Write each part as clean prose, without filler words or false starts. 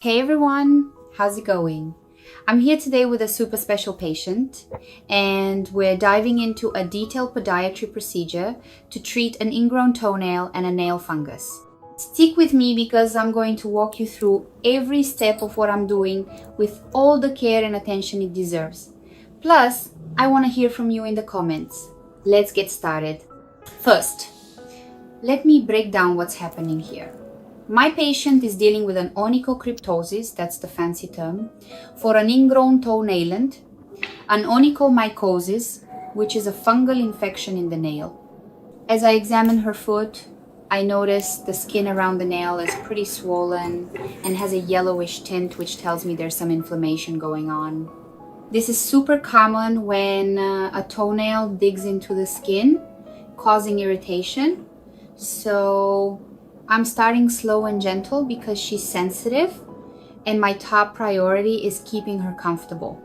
Hey everyone, how's it going? I'm here today with a super special patient and we're diving into a detailed podiatry procedure to treat an ingrown toenail and a nail fungus. Stick with me because I'm going to walk you through every step of what I'm doing with all the care and attention it deserves. Plus, I want to hear from you in the comments. Let's get started. First, let me break down what's happening here. My patient is dealing with an onychocryptosis, that's the fancy term, for an ingrown toenail, an onychomycosis, which is a fungal infection in the nail. As I examine her foot, I notice the skin around the nail is pretty swollen and has a yellowish tint, which tells me there's some inflammation going on. This is super common when a toenail digs into the skin, causing irritation. So I'm starting slow and gentle because she's sensitive, and my top priority is keeping her comfortable.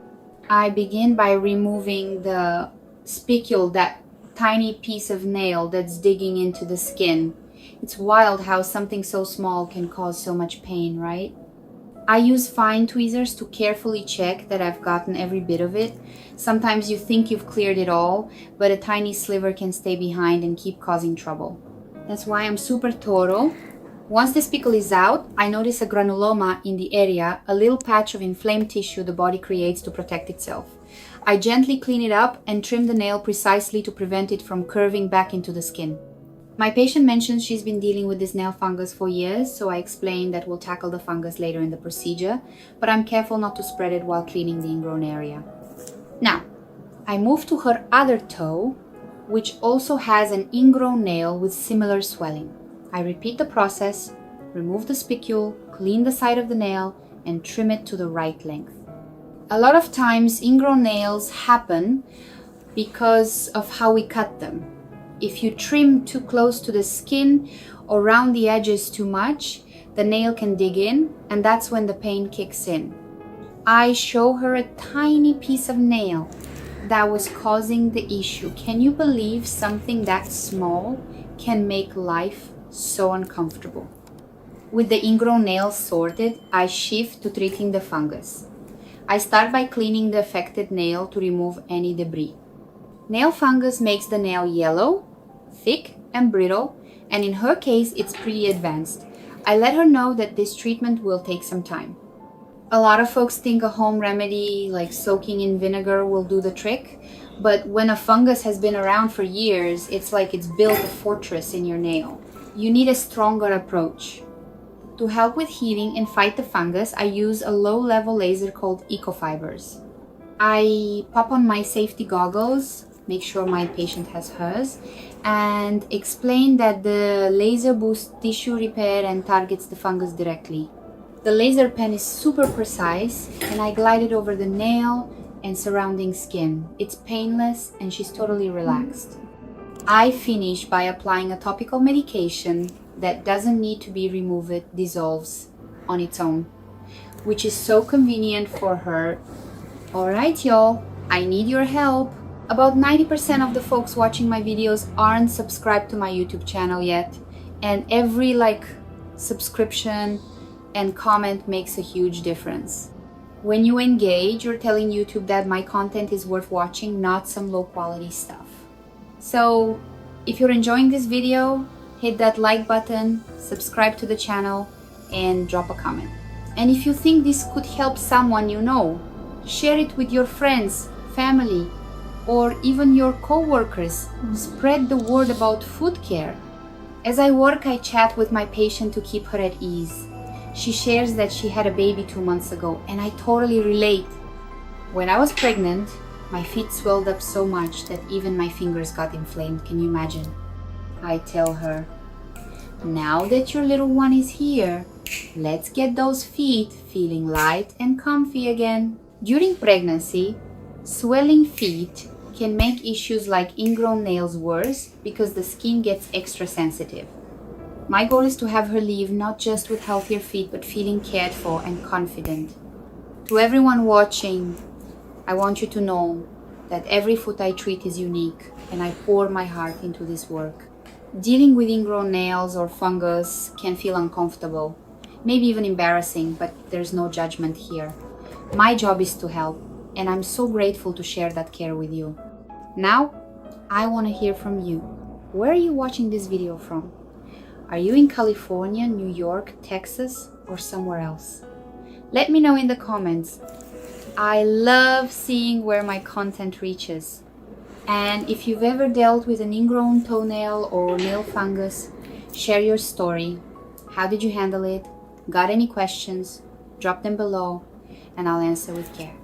I begin by removing the spicule, that tiny piece of nail that's digging into the skin. It's wild how something so small can cause so much pain, right? I use fine tweezers to carefully check that I've gotten every bit of it. Sometimes you think you've cleared it all, but a tiny sliver can stay behind and keep causing trouble. That's why I'm super thorough. Once the spicule is out, I notice a granuloma in the area, a little patch of inflamed tissue the body creates to protect itself. I gently clean it up and trim the nail precisely to prevent it from curving back into the skin. My patient mentions she's been dealing with this nail fungus for years, so I explain that we'll tackle the fungus later in the procedure, but I'm careful not to spread it while cleaning the ingrown area. Now, I move to her other toe, which also has an ingrown nail with similar swelling. I repeat the process, remove the spicule, clean the side of the nail, and trim it to the right length. A lot of times ingrown nails happen because of how we cut them. If you trim too close to the skin or round the edges too much, the nail can dig in, and that's when the pain kicks in. I show her a tiny piece of nail that was causing the issue. Can you believe something that small can make life so uncomfortable? With the ingrown nails sorted, I shift to treating the fungus. I start by cleaning the affected nail to remove any debris. Nail fungus makes the nail yellow, thick and brittle, and in her case it's pretty advanced. I let her know that this treatment will take some time. A lot of folks think a home remedy like soaking in vinegar will do the trick, but when a fungus has been around for years, it's like it's built a fortress in your nail. You need a stronger approach. To help with healing and fight the fungus, I use a low-level laser called Ecofibers. I pop on my safety goggles, make sure my patient has hers, and explain that the laser boosts tissue repair and targets the fungus directly. The laser pen is super precise, and I glide it over the nail and surrounding skin. It's painless and she's totally relaxed. I finish by applying a topical medication that doesn't need to be removed, it dissolves on its own, which is so convenient for her. Alright y'all, I need your help. About 90% of the folks watching my videos aren't subscribed to my YouTube channel yet, and every subscription and comment makes a huge difference. When you engage, you're telling YouTube that my content is worth watching, not some low quality stuff. So if you're enjoying this video, hit that like button, subscribe to the channel, and drop a comment. And if you think this could help someone you know, share it with your friends, family, or even your co-workers. Spread the word about foot care. As I work, I chat with my patient to keep her at ease. She shares that she had a baby 2 months ago, and I totally relate. When I was pregnant, my feet swelled up so much that even my fingers got inflamed. Can you imagine? I tell her, now that your little one is here, let's get those feet feeling light and comfy again. During pregnancy, swelling feet can make issues like ingrown nails worse because the skin gets extra sensitive. My goal is to have her leave not just with healthier feet, but feeling cared for and confident. To everyone watching, I want you to know that every foot I treat is unique, and I pour my heart into this work. Dealing with ingrown nails or fungus can feel uncomfortable. maybe even embarrassing, but there's no judgment here. My job is to help, and I'm so grateful to share that care with you. Now, I want to hear from you. Where are you watching this video from? Are you in California, New York, Texas, or somewhere else? Let me know in the comments. I love seeing where my content reaches. And if you've ever dealt with an ingrown toenail or nail fungus, share your story. How did you handle it? Got any questions? Drop them below and I'll answer with care.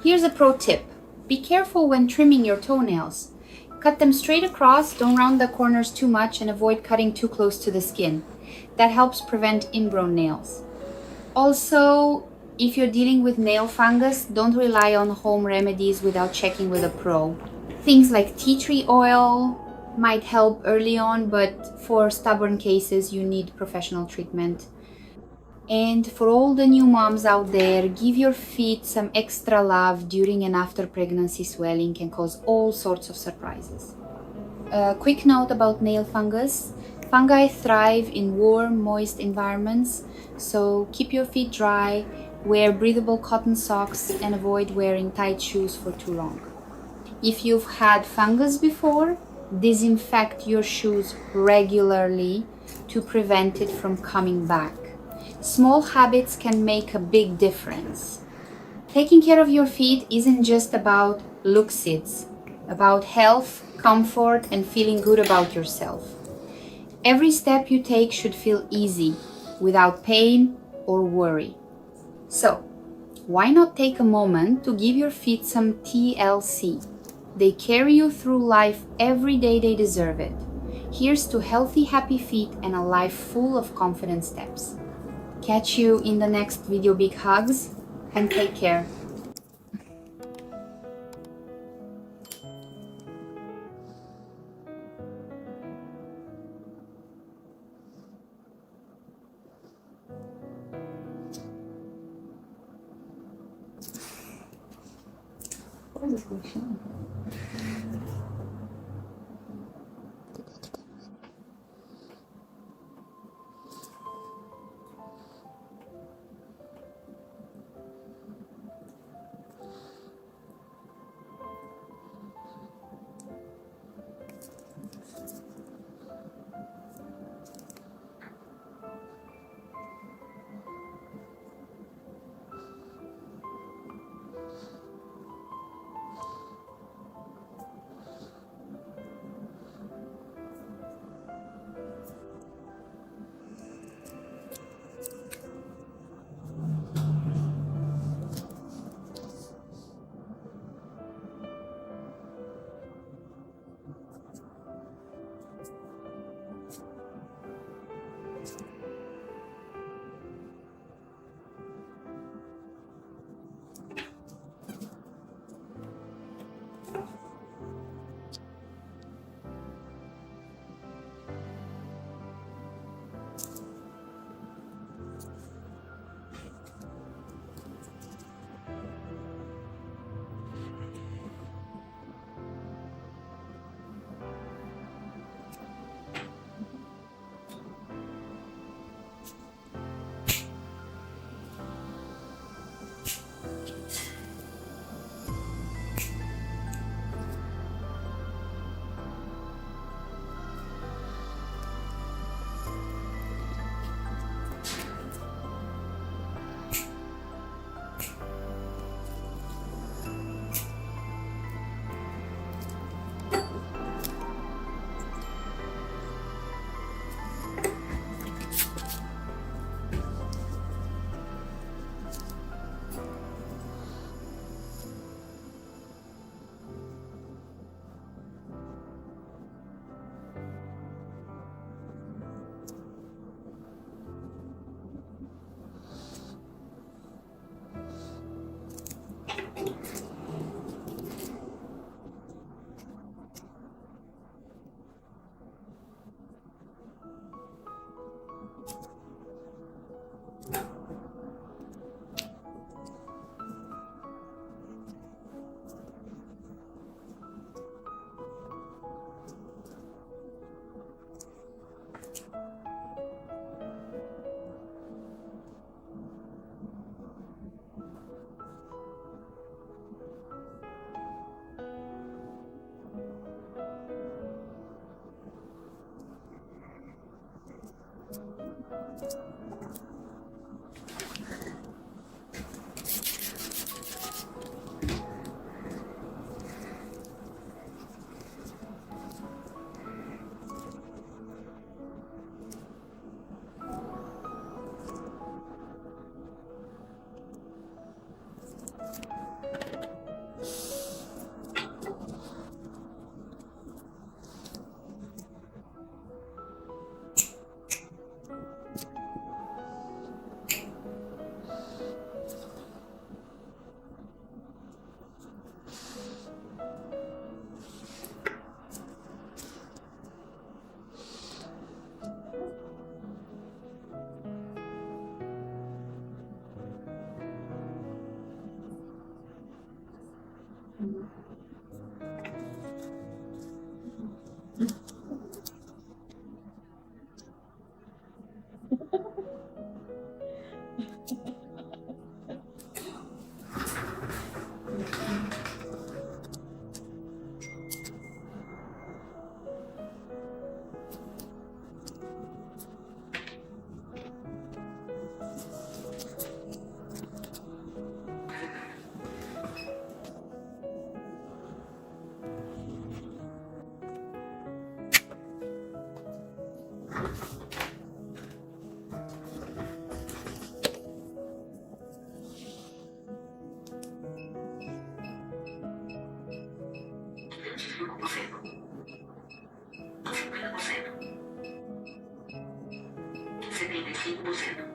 Here's a pro tip. Be careful when trimming your toenails. Cut them straight across, don't round the corners too much, and avoid cutting too close to the skin. That helps prevent ingrown nails. Also, if you're dealing with nail fungus, don't rely on home remedies without checking with a pro. Things like tea tree oil might help early on, but for stubborn cases, you need professional treatment. And for all the new moms out there, give your feet some extra love. During and after pregnancy, swelling can cause all sorts of surprises. A quick note about nail fungus. Fungi thrive in warm, moist environments, so keep your feet dry, wear breathable cotton socks, and avoid wearing tight shoes for too long. If you've had fungus before, disinfect your shoes regularly to prevent it from coming back. Small habits can make a big difference. Taking care of your feet isn't just about looks, it's about health, comfort, and feeling good about yourself. Every step you take should feel easy, without pain or worry. So, why not take a moment to give your feet some TLC? They carry you through life every day. They deserve it. Here's to healthy, happy feet and a life full of confident steps. Catch you in the next video. Big hugs and take care. 75%.